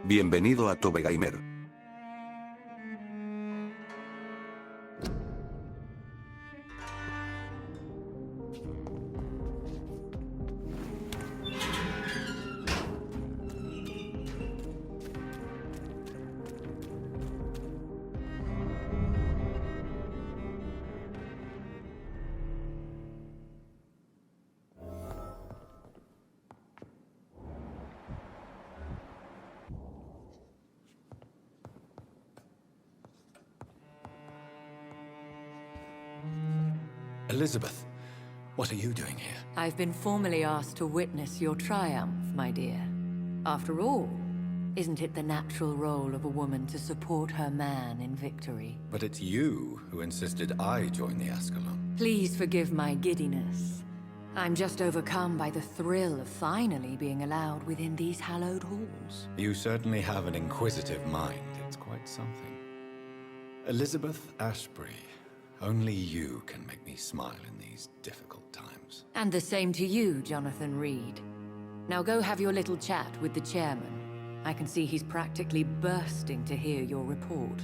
Bienvenido a tu VAMPYR. Elizabeth, what are you doing here? I've been formally asked to witness your triumph, my dear. After all, isn't it the natural role of a woman to support her man in victory? But it's you who insisted I join the Ascalon. Please forgive my giddiness. I'm just overcome by the thrill of finally being allowed within these hallowed halls. You certainly have an inquisitive mind. It's quite something. Elizabeth Ashbury, only you can make me smile in these difficult times. And the same to you, Jonathan Reed. Now go have your little chat with the chairman. I can see he's practically bursting to hear your report.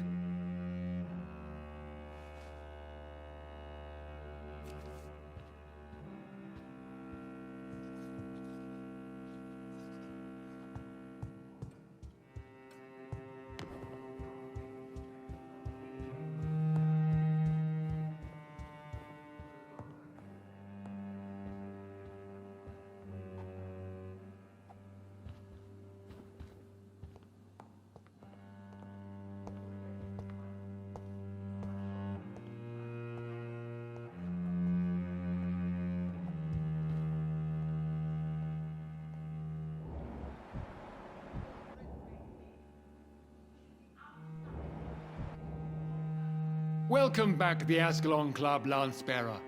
Welcome back to the Ascalon Club, Lance-Bearer.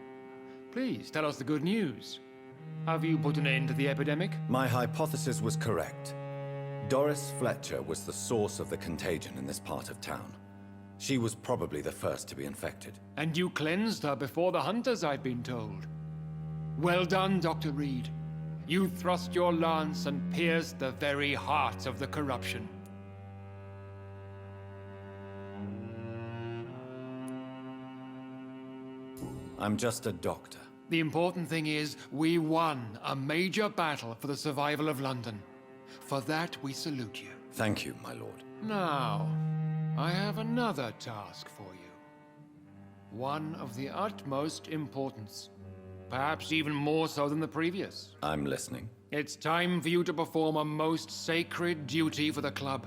Please, tell us the good news. Have you put an end to the epidemic? My hypothesis was correct. Doris Fletcher was the source of the contagion in this part of town. She was probably the first to be infected. And you cleansed her before the hunters, I've been told. Well done, Dr. Reed. You thrust your lance and pierced the very heart of the corruption. I'm just a doctor. The important thing is, we won a major battle for the survival of London. For that, we salute you. Thank you, my lord. Now, I have another task for you. One of the utmost importance. Perhaps even more so than the previous. I'm listening. It's time for you to perform a most sacred duty for the club.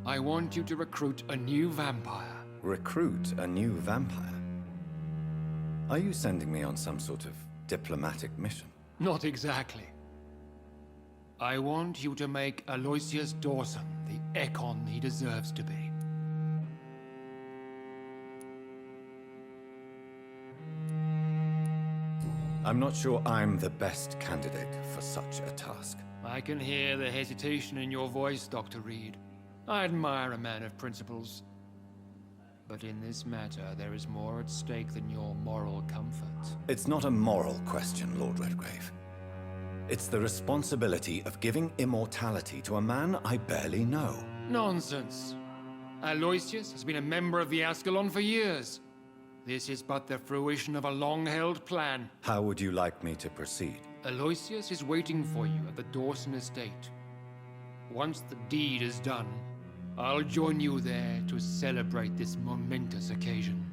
I want you to recruit a new vampire. Recruit a new vampire? Are you sending me on some sort of diplomatic mission? Not exactly. I want you to make Aloysius Dawson the Ekon he deserves to be. I'm not sure I'm the best candidate for such a task. I can hear the hesitation in your voice, Dr. Reed. I admire a man of principles. But in this matter, there is more at stake than your moral comfort. It's not a moral question, Lord Redgrave. It's the responsibility of giving immortality to a man I barely know. Nonsense. Aloysius has been a member of the Ascalon for years. This is but the fruition of a long-held plan. How would you like me to proceed? Aloysius is waiting for you at the Dawson estate. Once the deed is done, I'll join you there to celebrate this momentous occasion.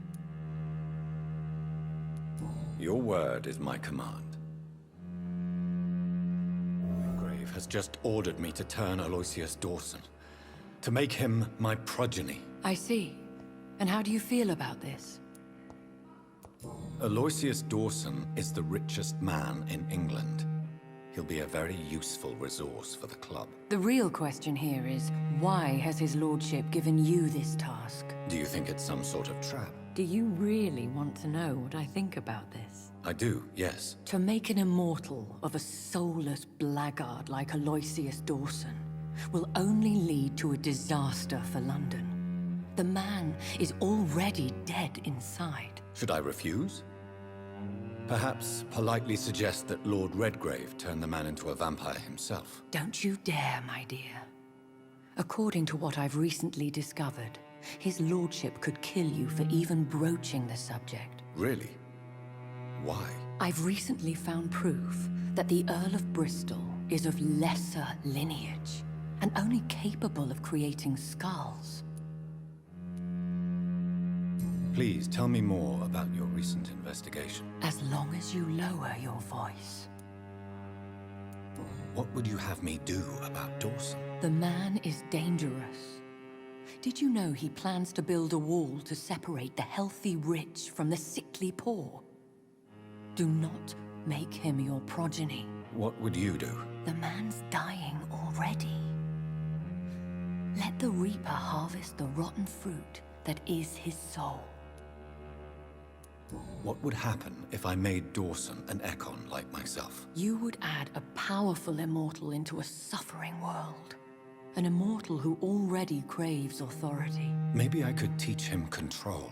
Your word is my command. Redgrave has just ordered me to turn Aloysius Dawson, to make him my progeny. I see. And how do you feel about this? Aloysius Dawson is the richest man in England. He'll be a very useful resource for the club. The real question here is, why has his lordship given you this task? Do you think it's some sort of trap? Do you really want to know what I think about this? I do, yes. To make an immortal of a soulless blackguard like Aloysius Dawson will only lead to a disaster for London. The man is already dead inside. Should I refuse? Perhaps politely suggest that Lord Redgrave turn the man into a vampire himself. Don't you dare, my dear. According to what I've recently discovered, his lordship could kill you for even broaching the subject. Really? Why? I've recently found proof that the Earl of Bristol is of lesser lineage and only capable of creating skulls. Please tell me more about your recent investigation. As long as you lower your voice. What would you have me do about Dawson? The man is dangerous. Did you know he plans to build a wall to separate the healthy rich from the sickly poor? Do not make him your progeny. What would you do? The man's dying already. Let the Reaper harvest the rotten fruit that is his soul. What would happen if I made Dawson an Ekon like myself? You would add a powerful immortal into a suffering world. An immortal who already craves authority. Maybe I could teach him control,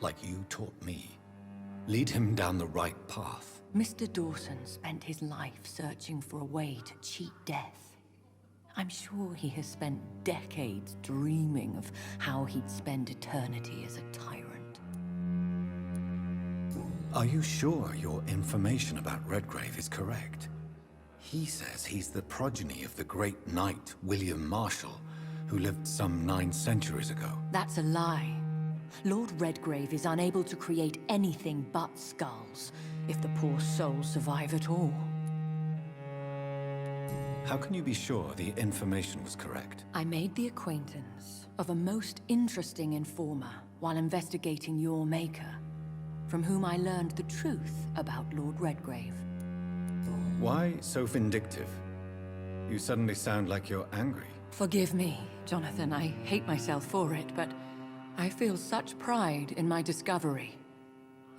like you taught me. Lead him down the right path. Mr. Dawson spent his life searching for a way to cheat death. I'm sure he has spent decades dreaming of how he'd spend eternity as a tyrant. Are you sure your information about Redgrave is correct? He says he's the progeny of the great knight William Marshall, who lived some 9 centuries ago. That's a lie. Lord Redgrave is unable to create anything but skulls, if the poor souls survive at all. How can you be sure the information was correct? I made the acquaintance of a most interesting informer while investigating your maker, from whom I learned the truth about Lord Redgrave. Why so vindictive? You suddenly sound like you're angry. Forgive me, Jonathan. I hate myself for it, but I feel such pride in my discovery.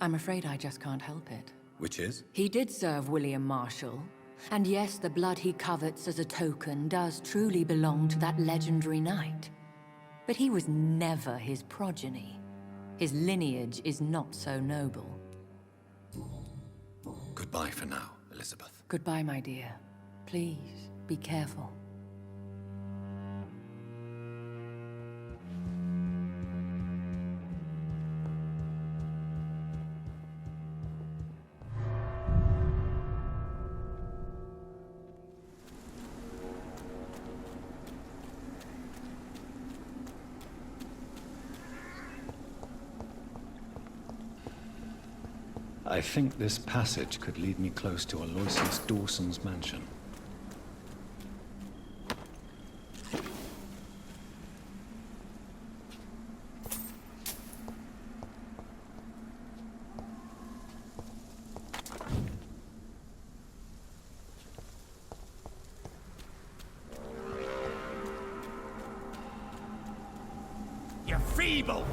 I'm afraid I just can't help it. Which is? He did serve William Marshall, and yes, the blood he covets as a token does truly belong to that legendary knight. But he was never his progeny. His lineage is not so noble. Goodbye for now, Elizabeth. Goodbye, my dear. Please, be careful. I think this passage could lead me close to Aloysius Dawson's mansion. You're feeble!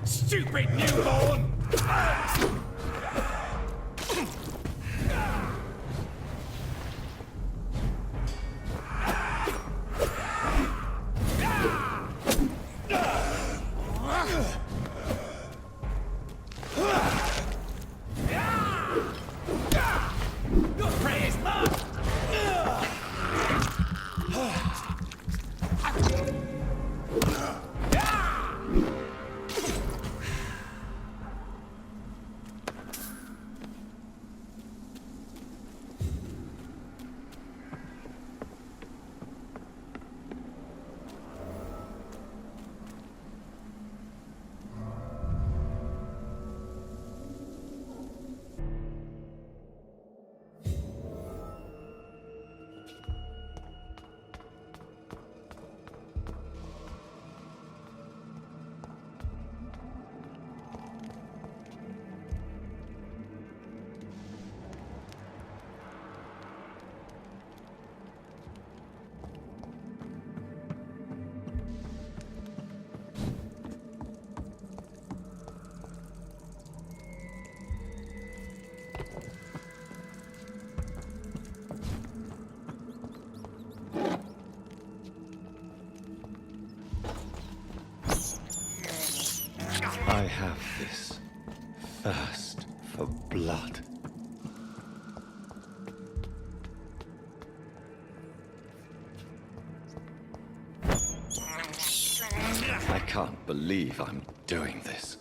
Stupid newborn! Your prey is mine! this thirst for blood. I can't believe I'm doing this.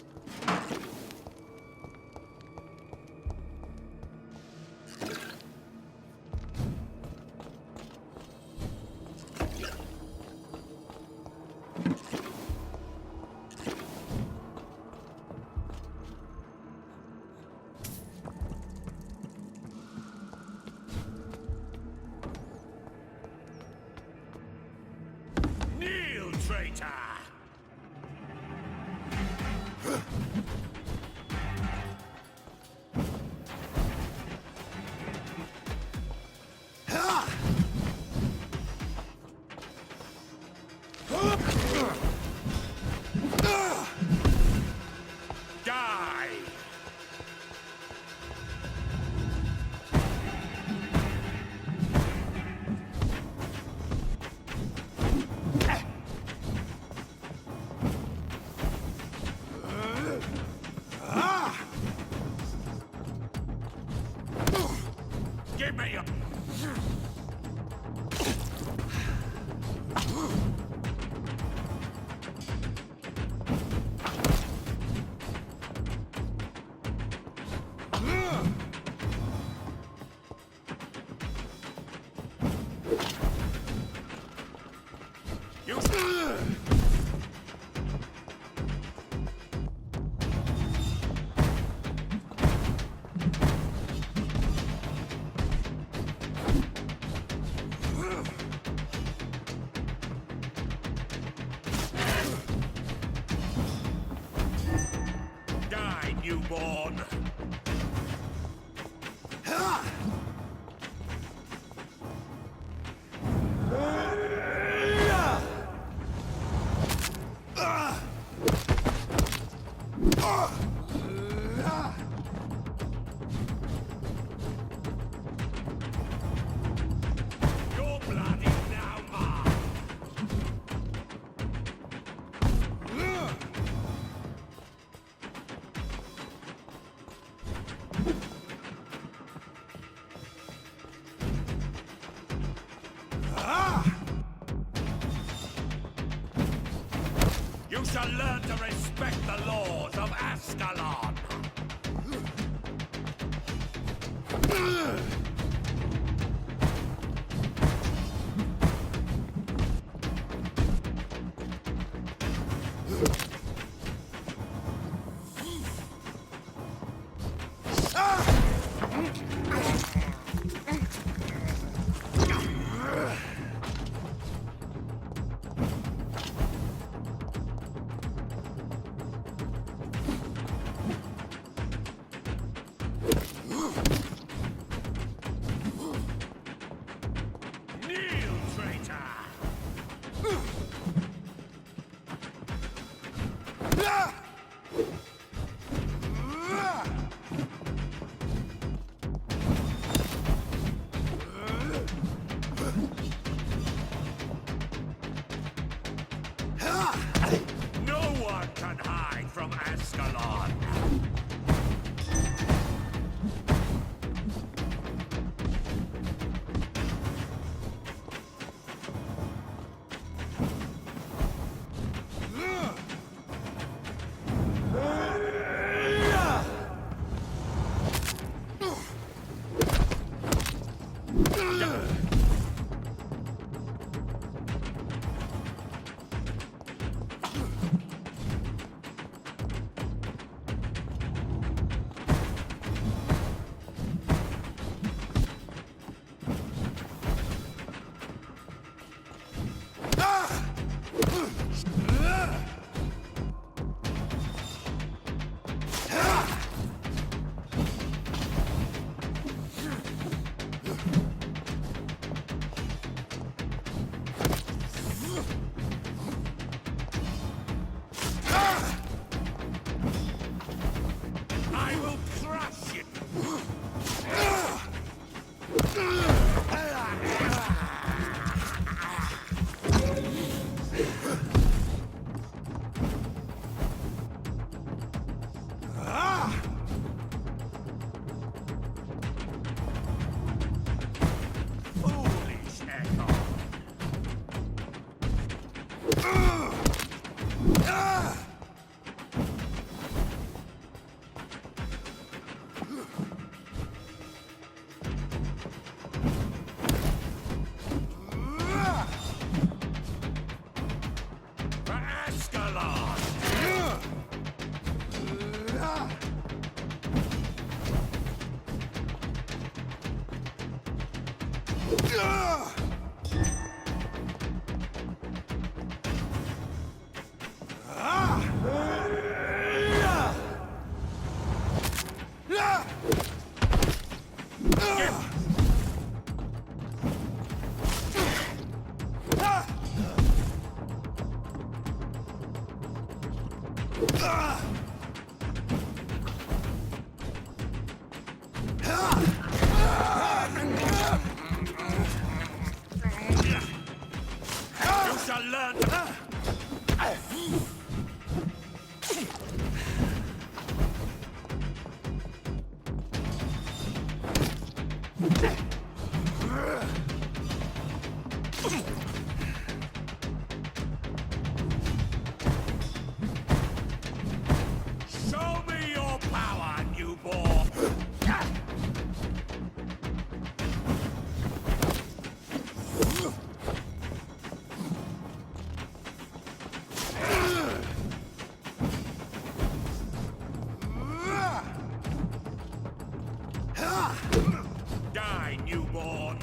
Kneel, traitor! Die! Give me your... You... Die, newborn! Your blood is now mine! You shall learn to respect the laws of Ascalon! Kneel, traitor! No one can hide from Ascalon! I will crush you! For Ascalon! You shall learn to... Show me your power, newborn! Die, newborn!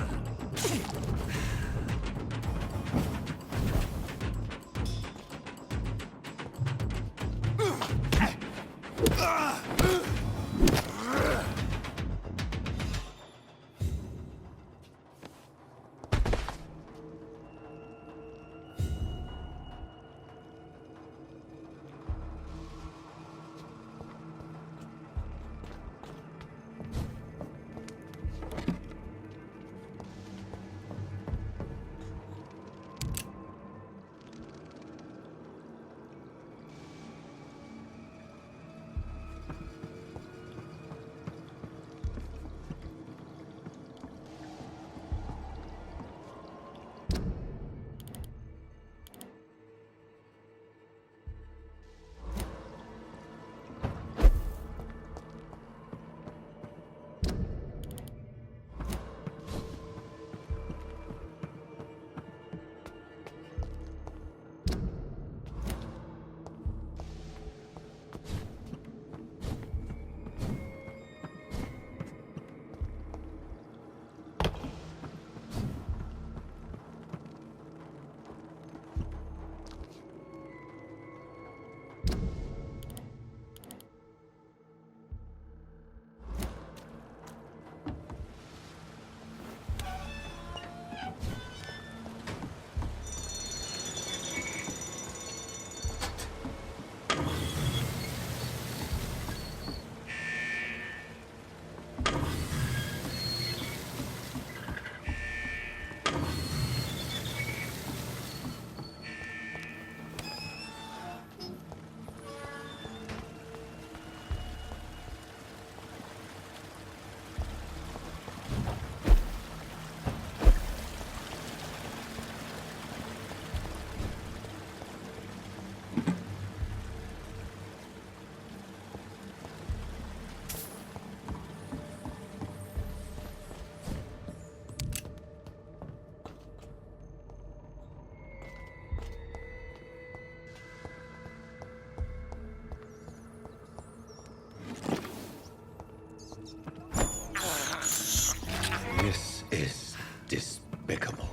This is despicable.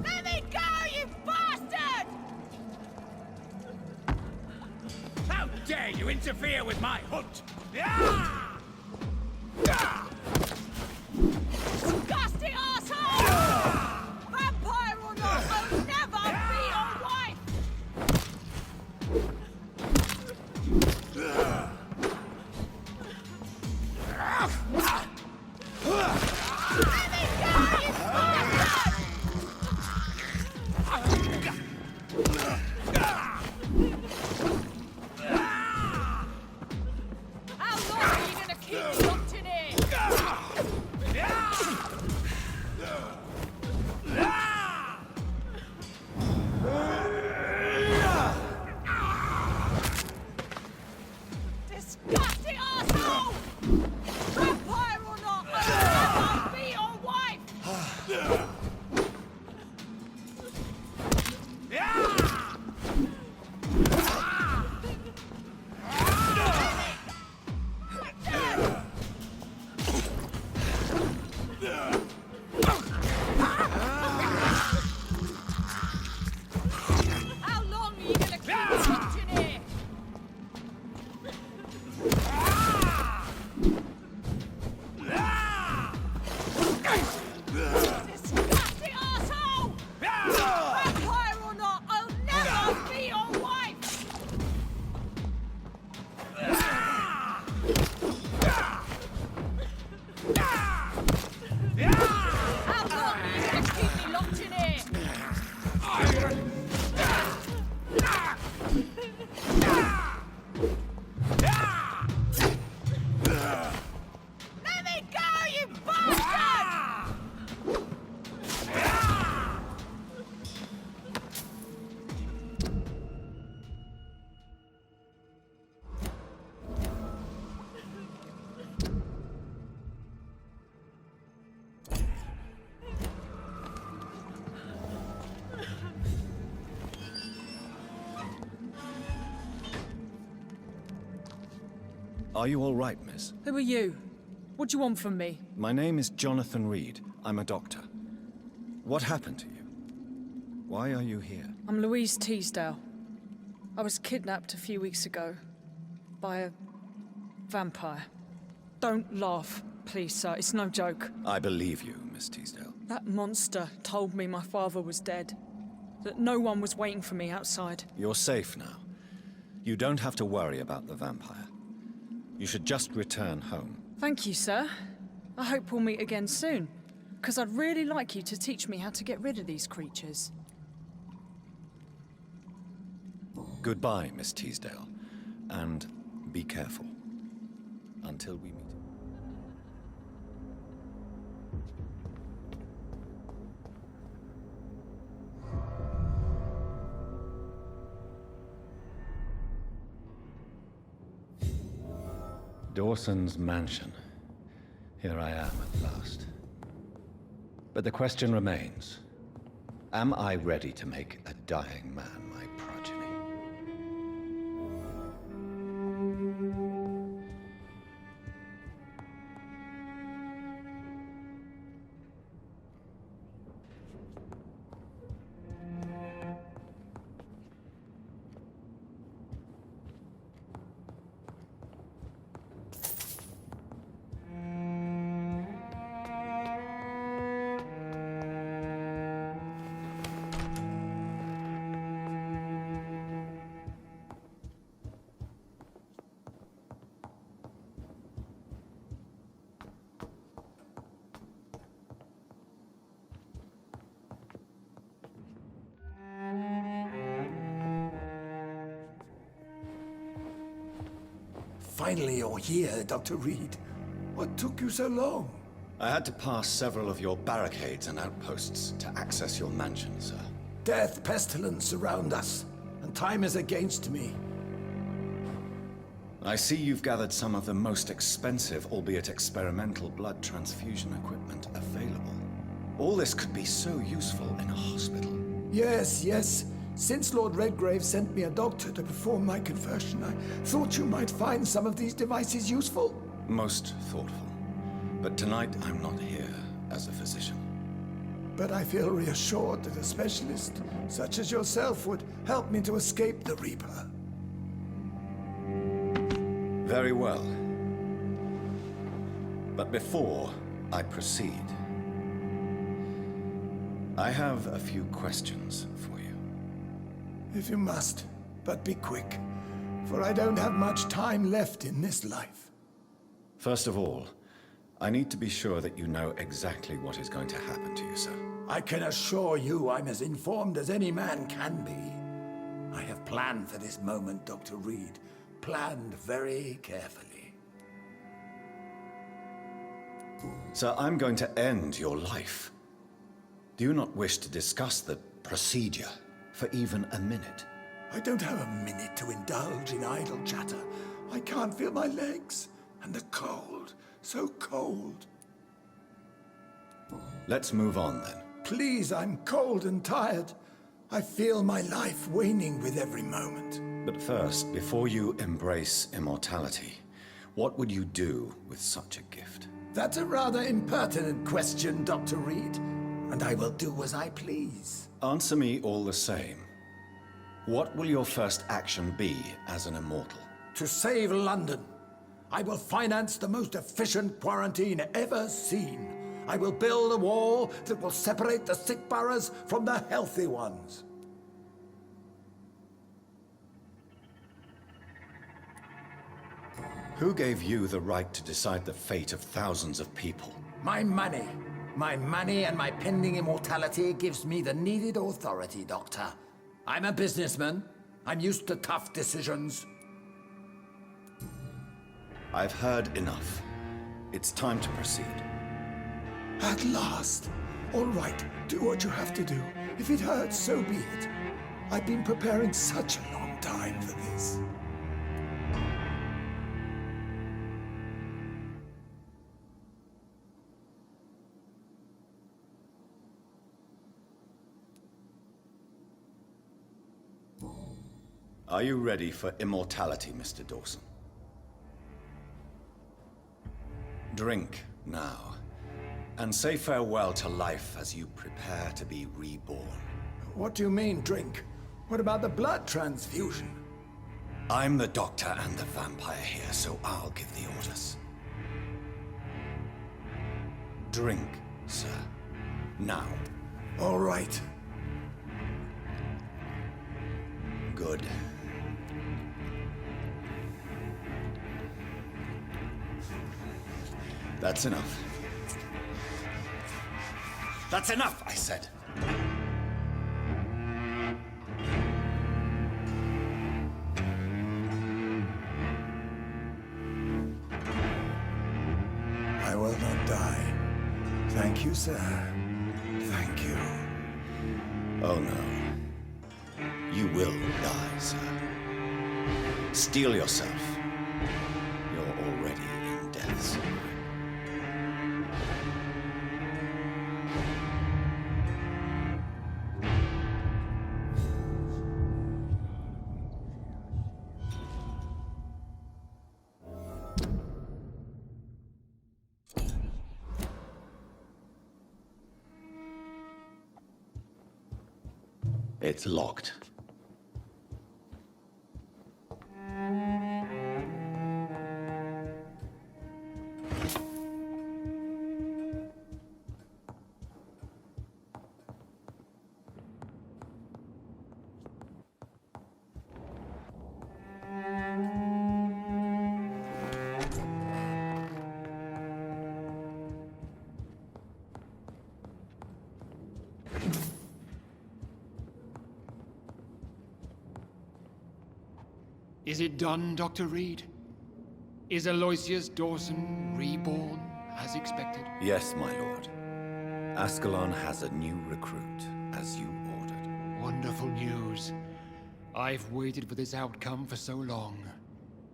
Let me go, you bastard! How dare you interfere with my hunt? Ah! Ah! Disgusting asshole! Vampire or not, I'll never be your wife! Let me go, you bastard! How long are you gonna Are you all right, miss? Who are you? What do you want from me? My name is Jonathan Reed. I'm a doctor. What happened to you? Why are you here? I'm Louise Teasdale. I was kidnapped a few weeks ago by a vampire. Don't laugh, please, sir. It's no joke. I believe you, Miss Teasdale. That monster told me my father was dead. That no one was waiting for me outside. You're safe now. You don't have to worry about the vampire. You should just return home. Thank you, sir. I hope we'll meet again soon. Because I'd really like you to teach me how to get rid of these creatures. Goodbye, Miss Teasdale. And be careful. Until we meet. Dawson's mansion. Here I am at last. But the question remains, am I ready to make a dying man my progeny? Finally, you're here, Dr. Reed. What took you so long? I had to pass several of your barricades and outposts to access your mansion, sir. Death, pestilence surround us, and time is against me. I see you've gathered some of the most expensive, albeit experimental, blood transfusion equipment available. All this could be so useful in a hospital. Yes, yes. Since Lord Redgrave sent me a doctor to perform my conversion, I thought you might find some of these devices useful. Most thoughtful. But tonight, I'm not here as a physician. But I feel reassured that a specialist such as yourself would help me to escape the Reaper. Very well. But before I proceed, I have a few questions for you. If you must, but be quick, for I don't have much time left in this life. First of all, I need to be sure that you know exactly what is going to happen to you, sir. I can assure you I'm as informed as any man can be. I have planned for this moment, Dr. Reed. Planned very carefully. Sir, I'm going to end your life. Do you not wish to discuss the procedure for even a minute? I don't have a minute to indulge in idle chatter. I can't feel my legs. And the cold. So cold. Let's move on, then. Please, I'm cold and tired. I feel my life waning with every moment. But first, before you embrace immortality, what would you do with such a gift? That's a rather impertinent question, Dr. Reed. And I will do as I please. Answer me all the same. What will your first action be as an immortal? To save London, I will finance the most efficient quarantine ever seen. I will build a wall that will separate the sick boroughs from the healthy ones. Who gave you the right to decide the fate of thousands of people? My money. My money and my pending immortality gives me the needed authority, Doctor. I'm a businessman. I'm used to tough decisions. I've heard enough. It's time to proceed. At last. All right, do what you have to do. If it hurts, so be it. I've been preparing such a long time for this. Are you ready for immortality, Mr. Dawson? Drink now, and say farewell to life as you prepare to be reborn. What do you mean, drink? What about the blood transfusion? I'm the doctor and the vampire here, so I'll give the orders. Drink, sir. Now. All right. Good. That's enough. That's enough, I said. I will not die. Thank you, sir. Thank you. Oh no. You will die, sir. Steel yourself. You're already in death's door. It's locked. Is it done, Dr. Reed? Is Aloysius Dawson reborn, as expected? Yes, my lord. Ascalon has a new recruit, as you ordered. Wonderful news. I've waited for this outcome for so long.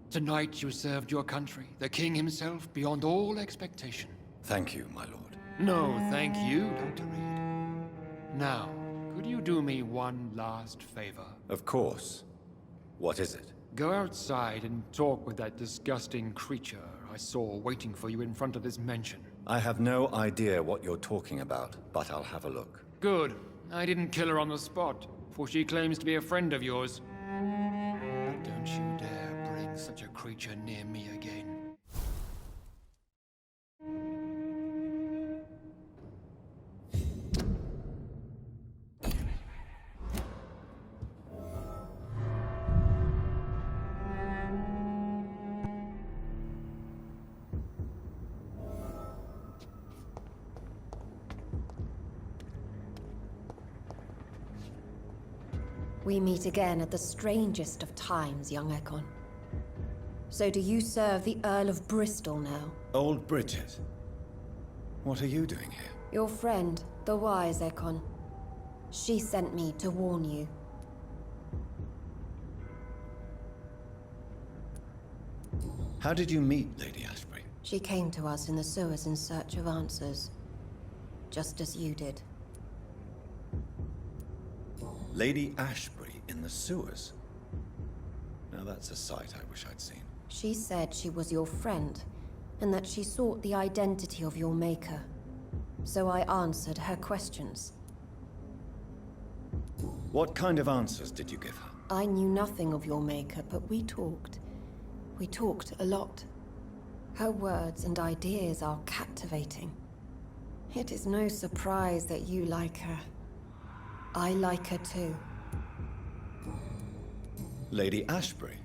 Tonight you served your country, the king himself, beyond all expectation. Thank you, my lord. No, thank you, Dr. Reed. Now, could you do me one last favor? Of course. What is it? Go outside and talk with that disgusting creature I saw waiting for you in front of this mansion. I have no idea what you're talking about, but I'll have a look. Good. I didn't kill her on the spot, for she claims to be a friend of yours. But don't you dare bring such a creature near me again. We meet again at the strangest of times, young Ekon. So do you serve the Earl of Bristol now? Old Bridget. What are you doing here? Your friend, the wise Ekon. She sent me to warn you. How did you meet Lady Ashbury? She came to us in the sewers in search of answers. Just as you did. Lady Ashbury in the sewers? Now that's a sight I wish I'd seen. She said she was your friend, and that she sought the identity of your maker. So I answered her questions. What kind of answers did you give her? I knew nothing of your maker, but we talked. We talked a lot. Her words and ideas are captivating. It is no surprise that you like her. I like her too. Lady Ashbury?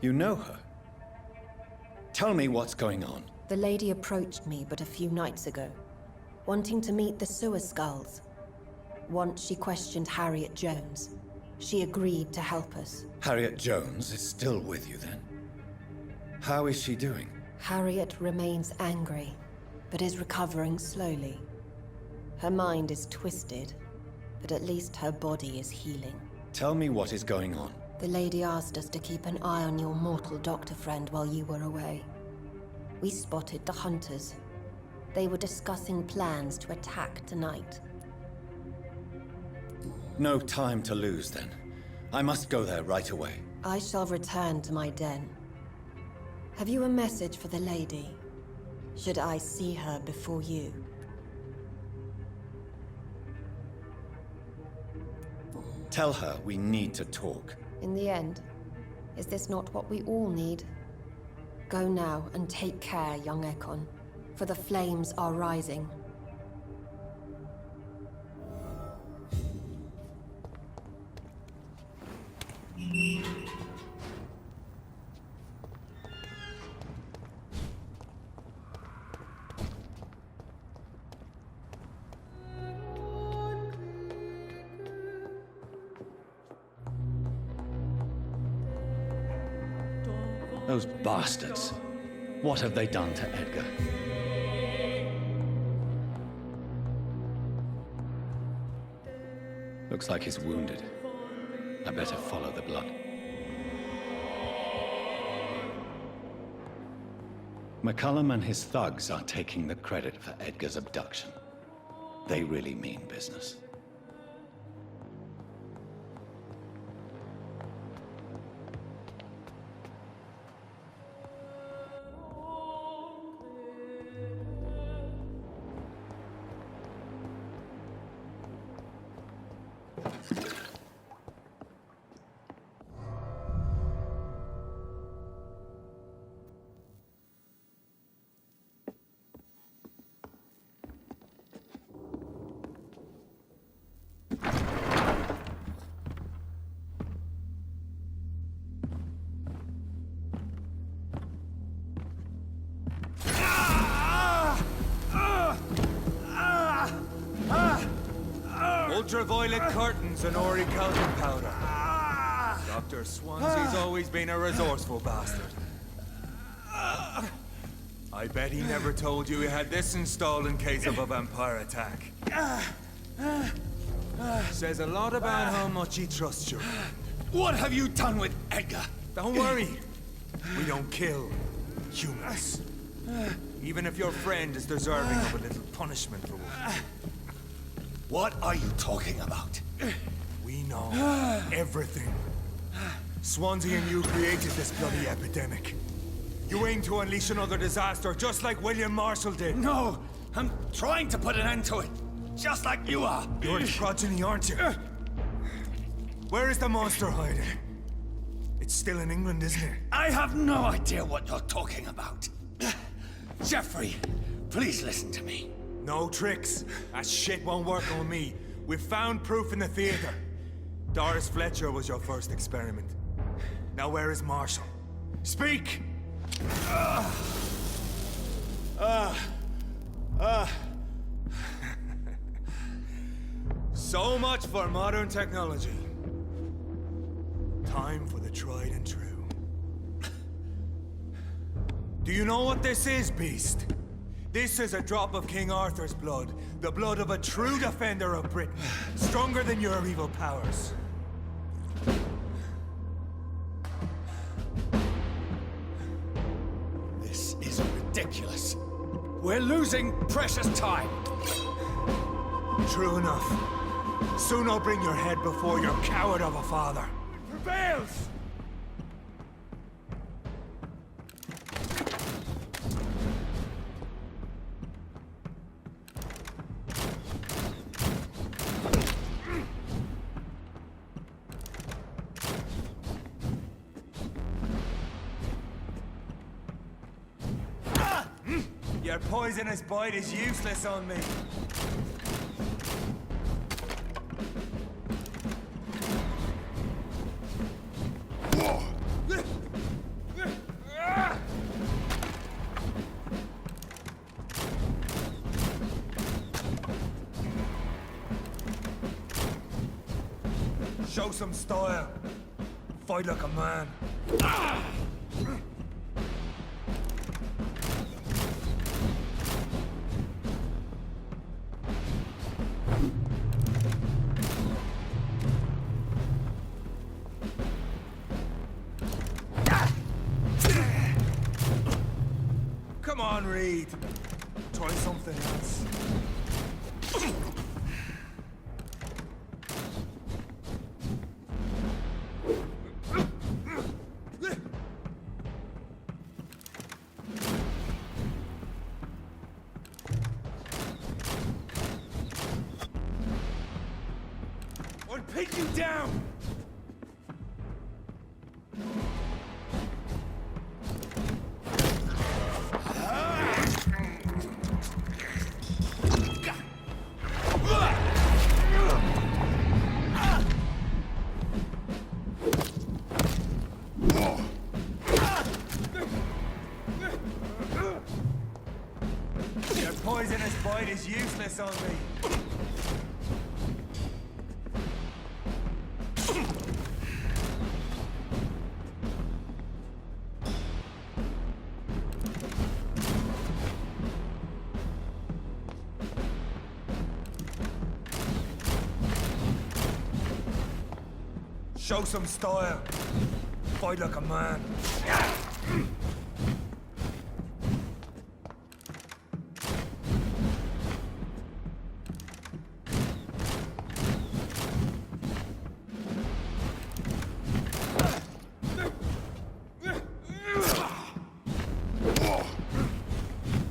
You know her? Tell me what's going on. The lady approached me but a few nights ago, wanting to meet the sewer skulls. Once she questioned Harriet Jones. She agreed to help us. Harriet Jones is still with you then? How is she doing? Harriet remains angry, but is recovering slowly. Her mind is twisted, but at least her body is healing. Tell me what is going on. The lady asked us to keep an eye on your mortal doctor friend while you were away. We spotted the hunters. They were discussing plans to attack tonight. No time to lose then. I must go there right away. I shall return to my den. Have you a message for the lady? should I see her before you. Tell her we need to talk. In the end, is this not what we all need? Go now and take care, young Ekon, for the flames are rising. Those bastards. What have they done to Edgar? Looks like he's wounded. I better follow the blood. McCullum and his thugs are taking the credit for Edgar's abduction. They really mean business. Ultraviolet curtains and orichalcum powder. Dr. Swansea's always been a resourceful bastard. I bet he never told you he had this installed in case of a vampire attack. Says a lot about how much he trusts you. What have you done with Edgar? Don't worry. We don't kill humans. Even if your friend is deserving of a little punishment for what. What are you talking about? We know everything. Swansea and you created this bloody epidemic. You aim to unleash another disaster, just like William Marshall did. No, I'm trying to put an end to it, just like you are. You're its progeny, aren't you? Where is the monster hiding? It's still in England, isn't it? I have no idea what you're talking about. Jeffrey, please listen to me. No tricks. That shit won't work on me. We've found proof in the theater. Doris Fletcher was your first experiment. Now where is Marshall? Speak! So much for modern technology. Time for the tried and true. Do you know what this is, Beast? This is a drop of King Arthur's blood. The blood of a true defender of Britain. Stronger than your evil powers. This is ridiculous. We're losing precious time. True enough. Soon I'll bring your head before your coward of a father. Prevails! Your poisonous bite is useless on me. Show some style. Fight like a man. Come on, Reed. Try something else. take you down! Your poisonous bite is useless on me. Show some style. Fight like a man.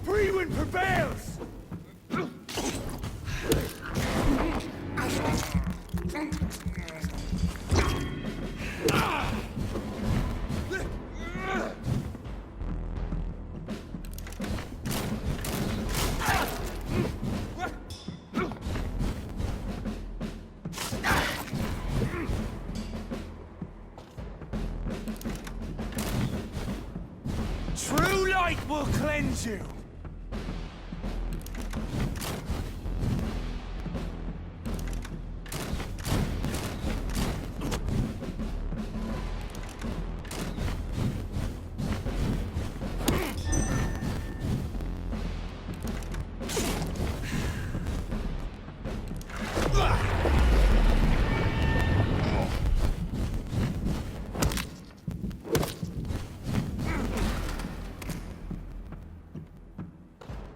Freewind prevails! True light will cleanse you!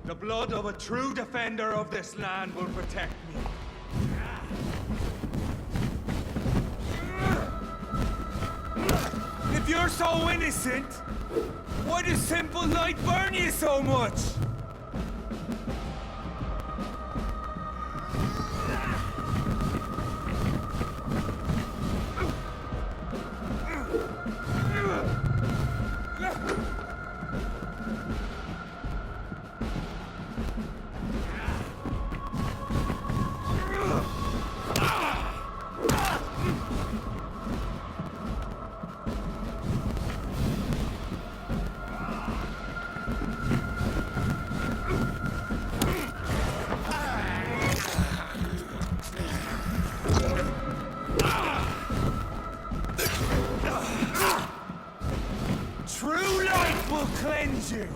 The blood of a true defender of this land will protect me. If you're so innocent, why does simple light burn you so much? True light will cleanse you!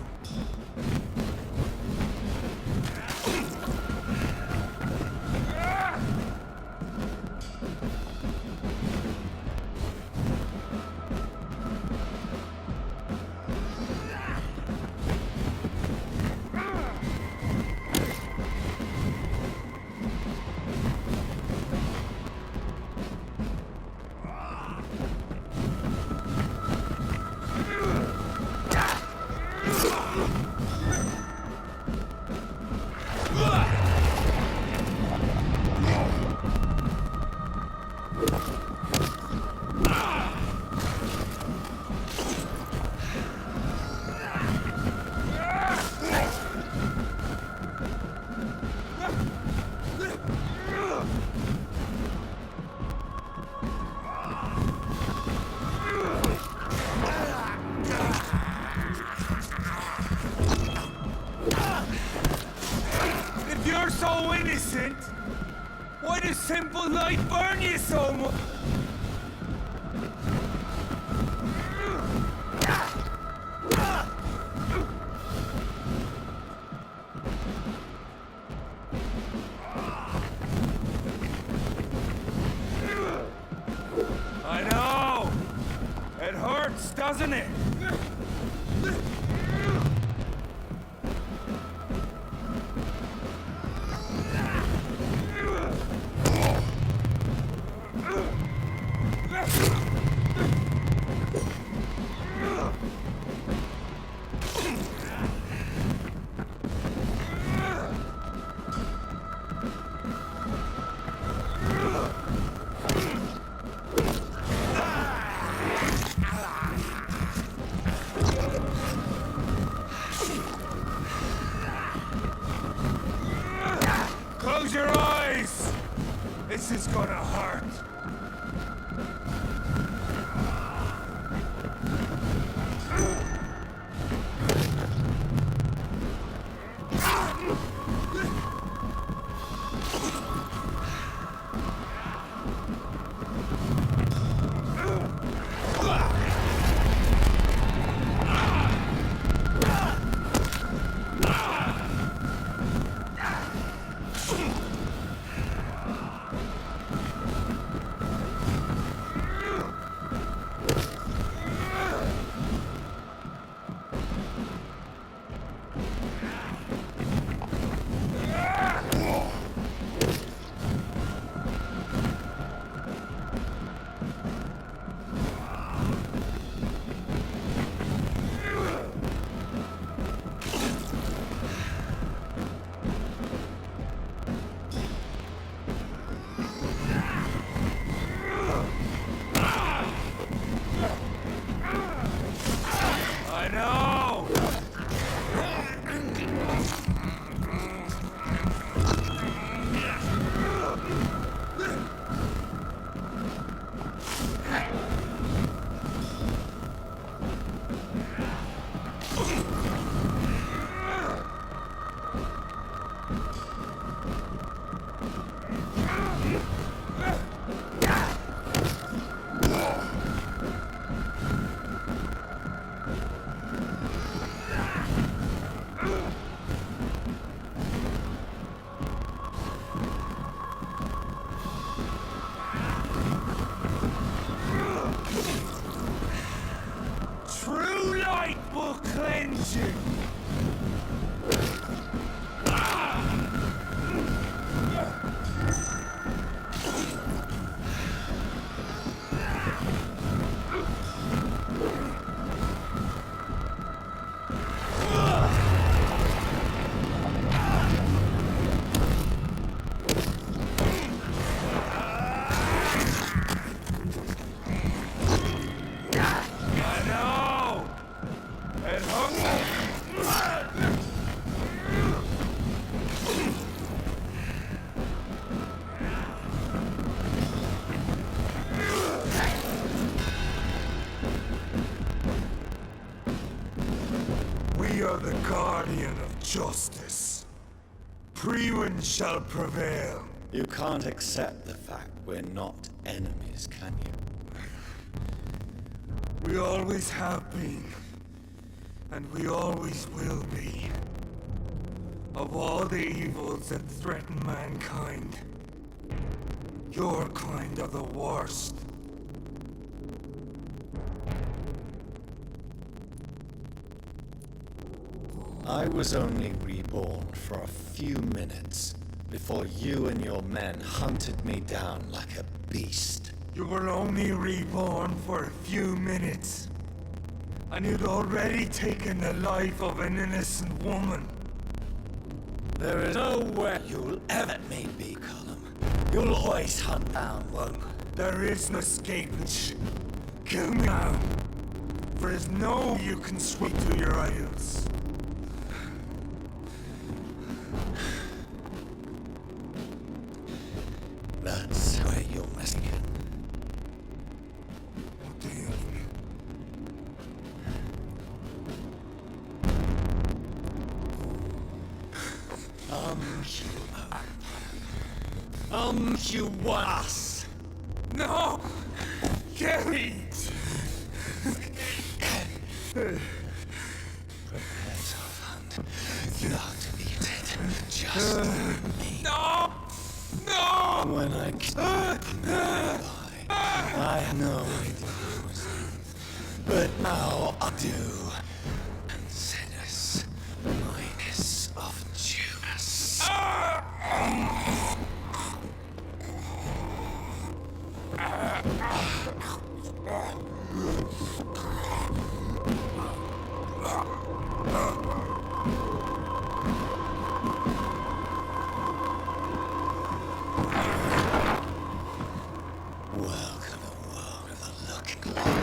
If you're so innocent, why does simple light burn you so much? I know! It hurts, doesn't it? This is gonna hurt. True light will cleanse you. We are the guardian of justice. Priwen shall prevail. You can't accept the fact we're not enemies, can you? We always have been. And we always will be. Of all the evils that threaten mankind, your kind are the worst. I was only reborn for a few minutes before you and your men hunted me down like a beast. You were only reborn for a few minutes. And you'd already taken the life of an innocent woman. There is nowhere you'll ever let me be, Colum. You'll always hunt down, won't you? There is no escaping. Kill me now. For there's no way you can sweep through your idols. That's where you're messing it. What do you mean? You want us. No! Gary! Prepare yourself, and you're not to be dead. Just me. No! No! When I killed my boy, I had no idea it was him. But now I do. Considers minus of Judas. Welcome to a world of the looking glass.